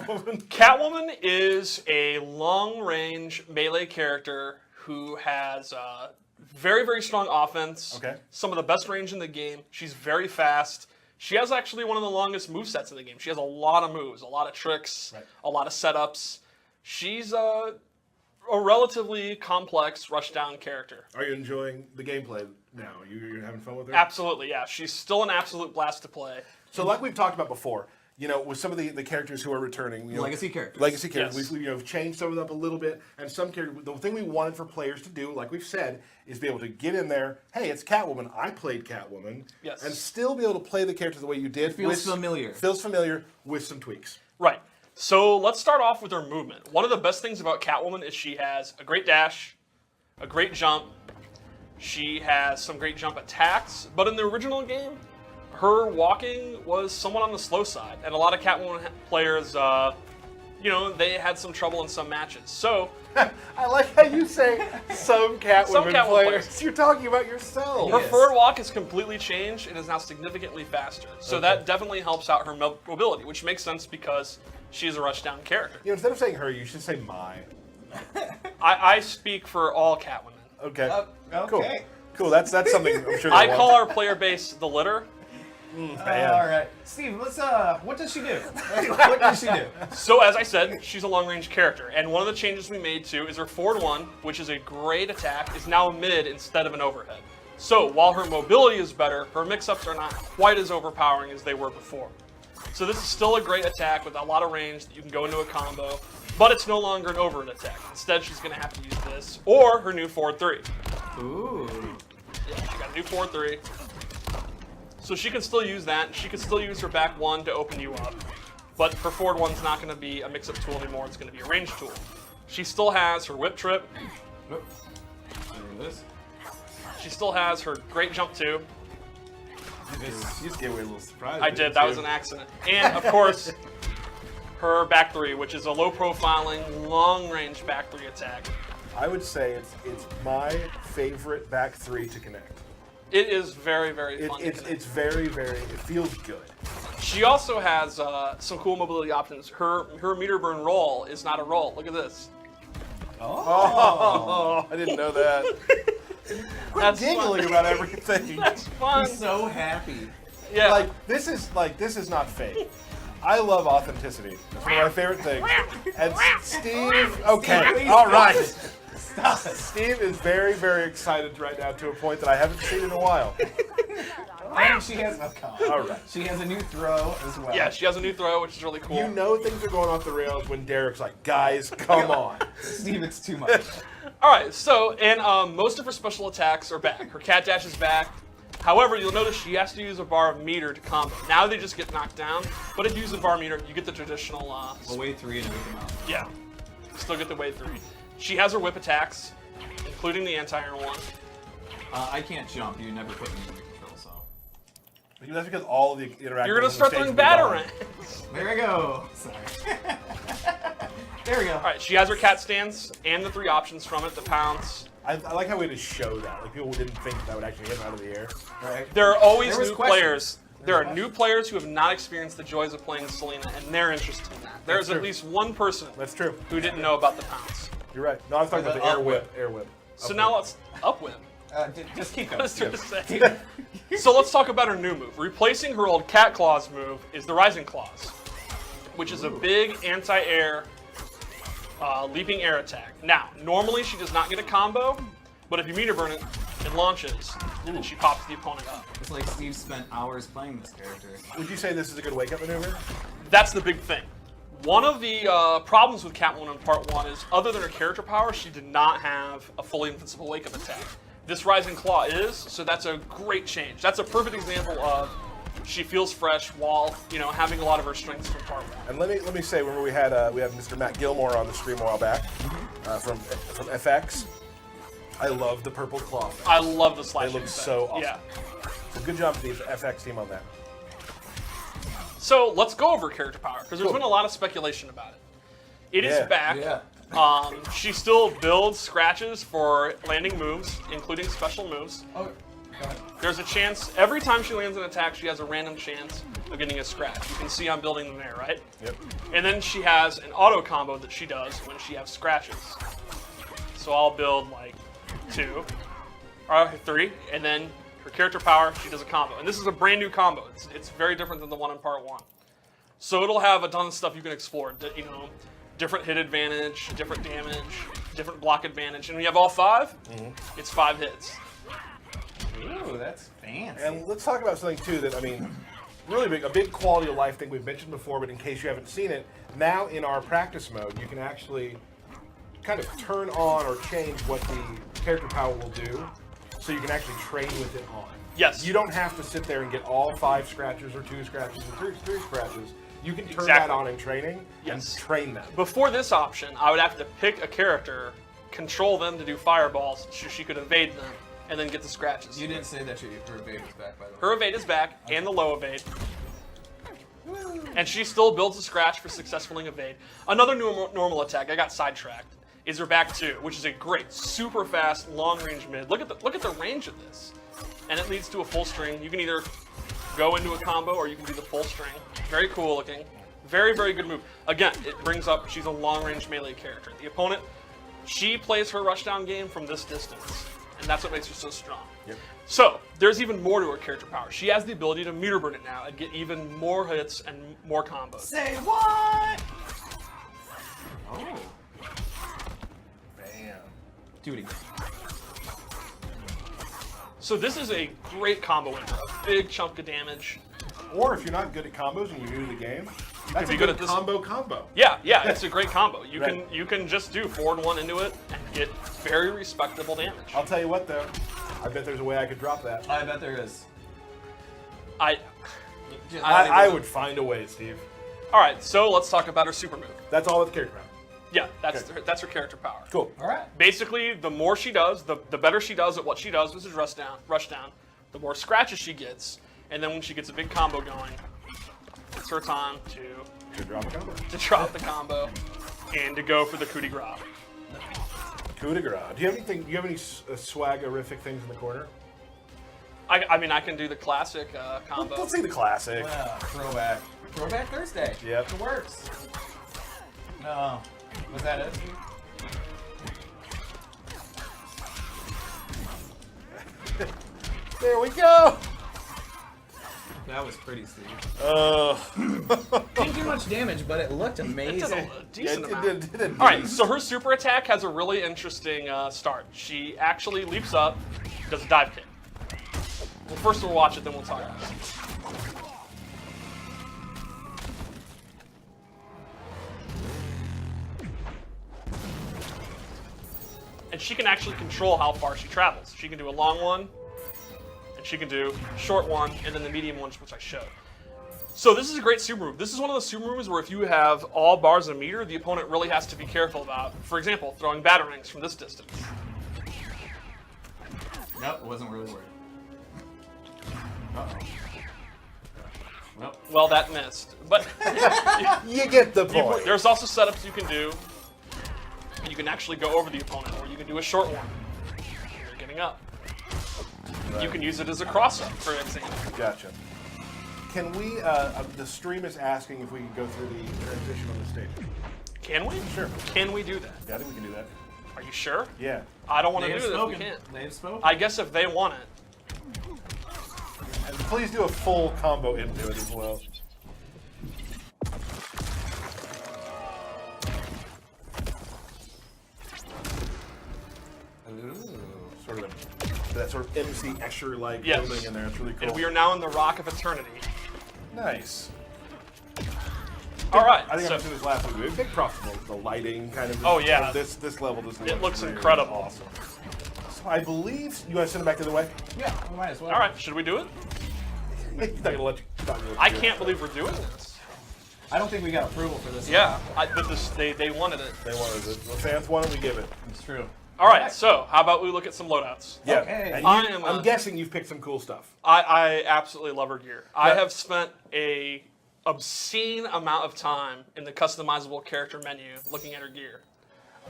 Catwoman? Catwoman is a long-range melee character who has very, very strong offense. Okay. Some of the best range in the game. She's very fast. She has actually one of the longest movesets in the game. She has a lot of moves, a lot of tricks, a lot of setups. She's a relatively complex rushdown character. Are you enjoying the gameplay now? You're having fun with her? Absolutely, yeah. She's still an absolute blast to play. So like we've talked about before, with some of the characters who are returning. Legacy characters. Legacy characters. Yes. We've changed some of them up a little bit. And some characters, the thing we wanted for players to do, like we've said, is be able to get in there, hey, it's Catwoman, I played Catwoman. Yes. And still be able to play the character the way you did. Feels familiar. Feels familiar with some tweaks. Right. So let's start off with her movement. One of the best things about Catwoman is she has a great dash, a great jump. She has some great jump attacks. But in the original game, her walking was somewhat on the slow side. And a lot of Catwoman players, they had some trouble in some matches. So I like how you say some Catwoman players. players. You're talking about yourself. her forward walk has completely changed and is now significantly faster. So that definitely helps out her mobility, which makes sense because she's a rushdown character. Instead of saying her, you should say my. I speak for all Catwomen. Okay. Okay. Cool. That's something I'm sure. I call our player base the litter. All right, Steve. Let's. What does she do? What does she do? So as I said, she's a long-range character, and one of the changes we made too is her forward one, which is a great attack, is now a mid instead of an overhead. So while her mobility is better, her mix-ups are not quite as overpowering as they were before. So this is still a great attack with a lot of range that you can go into a combo, but it's no longer an overhead attack. Instead, she's going to have to use this or her new forward 3. Ooh. Yeah, she got a new forward 3. So she can still use that. She can still use her back 1 to open you up. But her forward 1's not going to be a mix-up tool anymore. It's going to be a range tool. She still has her whip trip. There it is. She still has her great jump 2. You just gave away a little surprise. I did. That was an accident. And, of course, her back 3, which is a low-profiling, long-range back 3 attack. I would say it's my favorite back 3 to connect. It is very, very fun to connect. It's very, very, it feels good. She also has some cool mobility options. Her meter burn roll is not a roll. Look at this. Oh, I didn't know that. That's Giggling fun. about everything. That's fun. I'm so happy. Yeah. This is not fake. I love authenticity. It's one of my favorite things. And Steve, okay, Steve, all right. Stop it. Steve is very, very excited right now to a point that I haven't seen in a while. And she has All right. She has a new throw as well. Yeah, she has a new throw, which is really cool. You know things are going off the rails when Derek's like, guys, come on. Steve, it's too much. All right, so, and most of her special attacks are back. Her cat dash is back. However, you'll notice she has to use a bar of meter to combo. Now they just get knocked down, but if you use a bar meter, you get the traditional... We'll wait 3 and make them out. Yeah, still get the wave 3. She has her whip attacks, including the anti-air one. I can't jump. You never put me in the control, so. That's because all of the interactions. You're going to start throwing batarangs. There we go. Sorry. There we go. All right, she has her cat stance and the 3 options from it, the pounce. I like how we had to show that. Like people didn't think that would actually hit out of the air. Right. There are always There was new questions. players. There are new players who have not experienced the joys of playing Selena, and they're interested in that. There's That's at true. least one person That's true. who didn't know about the pounce. You're right. No, I was talking about the air whip. Air whip. So now let's upwhip. Just keep going. That's what to say. So let's talk about her new move. Replacing her old Cat Claws move is the Rising Claws, which is a big anti-air leaping air attack. Now, normally she does not get a combo, but if you meter burn it, it launches, and then she pops the opponent up. It's like Steve spent hours playing this character. Would you say this is a good wake-up maneuver? That's the big thing. One of the problems with Catwoman in Part 1 is, other than her character power, she did not have a fully invincible wake-up attack. This Rising Claw is, so that's a great change. That's a perfect example of she feels fresh while having a lot of her strengths from Part 1. And let me say, remember we had Mr. Matt Gilmore on the stream a while back from FX. I love the purple claw. I love the slashing They look effect. so awesome. Yeah. So good job to the FX team on that. So let's go over character power, because there's been a lot of speculation about it. It is back. Yeah. She still builds scratches for landing moves, including special moves. Oh, There's a chance, every time she lands an attack, she has a random chance of getting a scratch. You can see I'm building them there, right? Yep. And then she has an auto combo that she does when she has scratches. So I'll build like 2, or 3, and then her character power, she does a combo. And this is a brand new combo. It's very different than the one in part 1. So it'll have a ton of stuff you can explore. You know, different hit advantage, different damage, different block advantage. And when you have all 5, it's 5 hits. Ooh, that's fancy. And let's talk about something too that, I mean, really big, a big quality of life thing we've mentioned before, but in case you haven't seen it, now in our practice mode, you can actually kind of turn on or change what the character power will do, so you can actually train with it on. Yes. You don't have to sit there and get all 5 scratches or 2 scratches or 3 scratches. You can turn Exactly. that on in training and train them. Before this option, I would have to pick a character, control them to do fireballs so she could evade them, and then get the scratches. You didn't say that her evade was back, by the way. Her evade is back, and the low evade. And she still builds a scratch for successfully evade. Another normal attack, I got sidetracked, is her back 2, which is a great, super fast, long-range mid. Look at the range of this. And it leads to a full string. You can either go into a combo or you can do the full string. Very cool looking. Very, very good move. Again, it brings up, she's a long-range melee character. The opponent, she plays her rushdown game from this distance. And that's what makes her so strong. Yep. So, there's even more to her character power. She has the ability to meter burn it now and get even more hits and more combos. Say what? Oh. Bam. Do it again. So this is a great combo winner. A big chunk of damage. Or if you're not good at combos and you're new to the game, that's be a good good at this. combo. Yeah, it's a great combo. You Right. can just do forward 1 into it and get very respectable damage. I'll tell you what though, I bet there's a way I could drop that. I bet there is. I I would find a way, Steve. All right, so let's talk about her super move. That's all with the character power. Yeah, that's Okay. that's her character power. Cool. All right. Basically, the more she does, the better she does at what she does, which is rush down, the more scratches she gets, and then when she gets a big combo going, it's her time Good drop a combo. to drop the combo and to go for the coup de grace. Coup de grace. Do you have anything? Do you have any swaggerific things in the corner? I mean, I can do the classic combo. Let's see the classic. Throwback. Throwback Thursday. Yep. It works. No. Was that it? There we go. That was pretty, Steve. Didn't do much damage, but it looked It did amazing. a decent it amount. did All right, so her super attack has a really interesting start. She actually leaps up, does a dive kick. Well, first we'll watch it, then we'll talk about it. And she can actually control how far she travels. She can do a long one, and she can do a short one, and then the medium ones, which I showed. So this is a great super move. This is one of those super moves where if you have all bars of meter, the opponent really has to be careful about. For example, throwing batarangs from this distance. Nope, it wasn't really worth it. Uh-oh. Nope. Well, that missed. But You get the point. there's also setups you can do. You can actually go over the opponent, or you can do a short one. You're getting up. You can use it as a cross-up, for example. Gotcha. Can we? The stream is asking if we can go through the transition on the stage. Can we? Sure. Can we do that? Yeah, I think we can do that. Are you sure? Yeah. I don't want They to have do it if we spoken. can't. They have spoken. I guess if they want it. And please do a full combo into it as well. Sort of that sort of MC Escher-like Yes. building in there. It's really cool. And we are now in the Rock of Eternity. Nice. All right. I think I So, mentioned this last week. Big props to the lighting kind of. Oh, yeah. This level. It looks really incredible. Awesome. So I believe you want to send it back the other way. Yeah, we might as well. all right. Should we do it? He's not gonna let you. not gonna let you I do it. can't believe we're doing this. I don't think we got approval for this. Yeah. They wanted it. They wanted it. The fans wanted, we give it. It's true. All right. So how about we look at some loadouts? Yeah. Okay. And I'm guessing you've picked some cool stuff. I absolutely love her gear. I Yeah. have spent a obscene amount of time in the customizable character menu looking at her gear.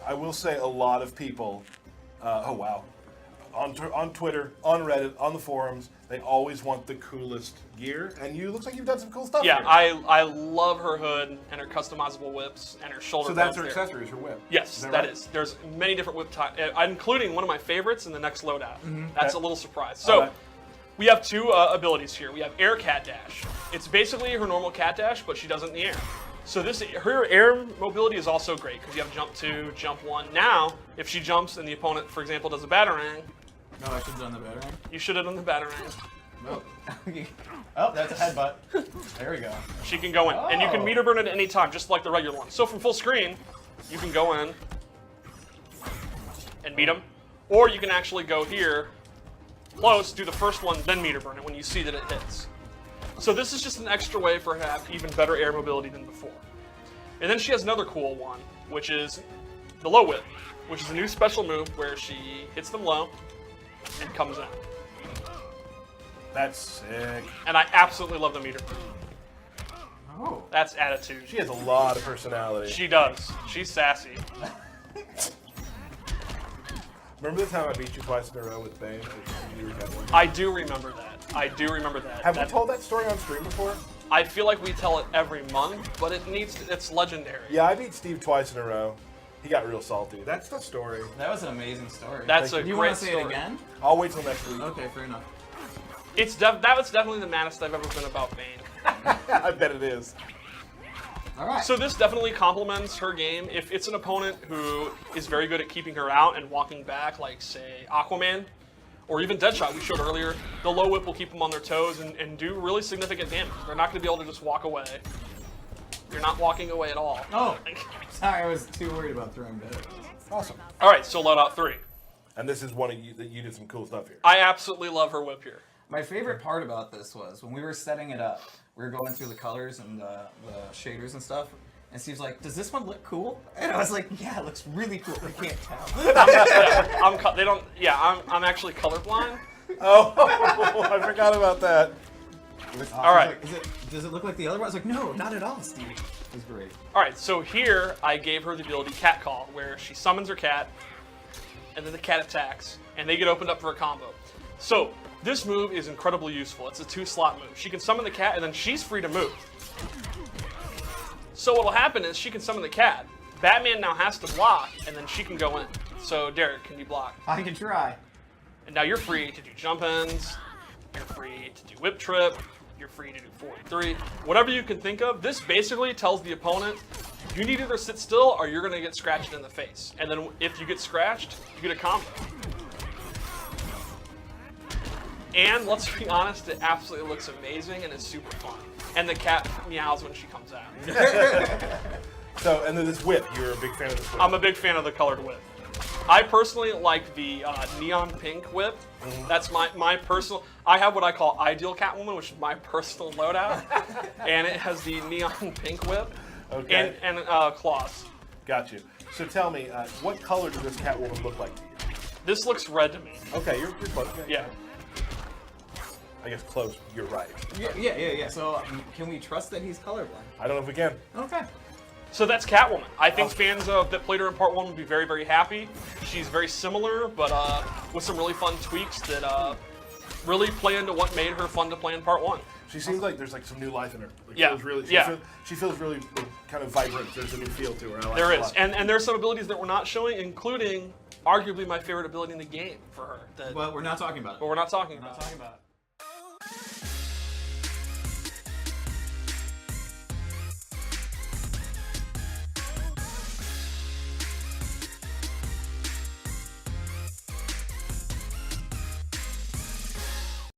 I will say a lot of people. Oh wow. on Twitter, on Reddit, on the forums, they always want the coolest gear, and you looks like you've done some cool stuff. Yeah, here. I love her hood and her customizable whips and her shoulder. So that's her pads there. accessory, is her whip. Yes, that that right? is. There's many different whip types, including one of my favorites in the next loadout. That's Okay. a little surprise. So Alright. we have two abilities here. We have Air Cat Dash. It's basically her normal Cat Dash, but she does it in the air. So her air mobility is also great because you have jump 2, jump 1. Now, if she jumps and the opponent, for example, does a batarang, No, I should have done the battering. you should have done the batarang. No. Oh, that's a headbutt. There we go. She can go in, and you can Oh. meter burn it at any time, just like the regular one. So from full screen, you can go in and meet them, or you can actually go here, close, do the first one, then meter burn it when you see that it hits. So this is just an extra way for her to have even better air mobility than before. And then she has another cool one, which is the low whip, which is a new special move where she hits them low and comes in. That's sick. And I absolutely love the meter burn. Oh. That's attitude. She has a lot of personality. She does. She's sassy. Remember the time I beat you twice in a row with Bane? I do remember that. I do remember that. Have we That- told that story on stream before? I feel like we tell it every month, but it's legendary. Yeah, I beat Steve twice in a row. He got real salty. That's the story. That was an amazing story. That's a Thank you great want to say story. it again? I'll wait till next week. Okay, fair enough. That was definitely the maddest I've ever been about Bane. I bet it is. All right. So this definitely complements her game. If it's an opponent who is very good at keeping her out and walking back, like say Aquaman, or even Deadshot we showed earlier, the low whip will keep them on their toes and do really significant damage. They're not going to be able to just walk away. You're not walking away at all. Oh, sorry, I was too worried about throwing better. Awesome. All right, so loadout 3. And this is one of you that you did some cool stuff here. I absolutely love her whip here. My favorite part about this was when we were setting it up, we were going through the colors and the shaders and stuff, and Steve's like, "Does this one look cool?" And I was like, "Yeah, it looks really cool. I can't tell." I'm actually colorblind. Oh, I forgot about that. All right. Does it look like the other one? I was like, "No, not at all, Steve." It was great. All right, so here I gave her the ability Cat Call, where she summons her cat, and then the cat attacks, and they get opened up for a combo. So this move is incredibly useful. It's a 2-slot move. She can summon the cat, and then she's free to move. So what will happen is she can summon the cat. Batman now has to block, and then she can go in. So Derek, can you block? I can try. And now you're free to do jump ins, you're free to do whip trip, you're free to do 43, whatever you can think of. This basically tells the opponent, you need to either sit still or you're going to get scratched in the face. And then if you get scratched, you get a combo. And let's be honest, it absolutely looks amazing and is super fun. And the cat meows when she comes out. So, and then this whip, you're a big fan of this whip. I'm a big fan of the colored whip. I personally like the neon pink whip. That's my personal. I have what I call ideal Catwoman, which is my personal loadout, and it has the neon pink whip Okay. and claws. Got you. So tell me, what color does this Catwoman look like to you? This looks red to me. Okay, you're close. Yeah. I guess close. You're right. Yeah. So can we trust that he's colorblind? I don't know if we can. Okay. So that's Catwoman. I think fans that played her in Part 1 would be very, very happy. She's very similar, but with some really fun tweaks that really play into what made her fun to play in Part 1. She seems like there's like some new life in her. Like, Yeah, Feels really, yeah. She feels really kind of vibrant. There's a new feel to her. I like There it a is, lot. and there's some abilities that we're not showing, including arguably my favorite ability in the game for her. But we're not talking about it. But we're not talking We're not about. talking about it.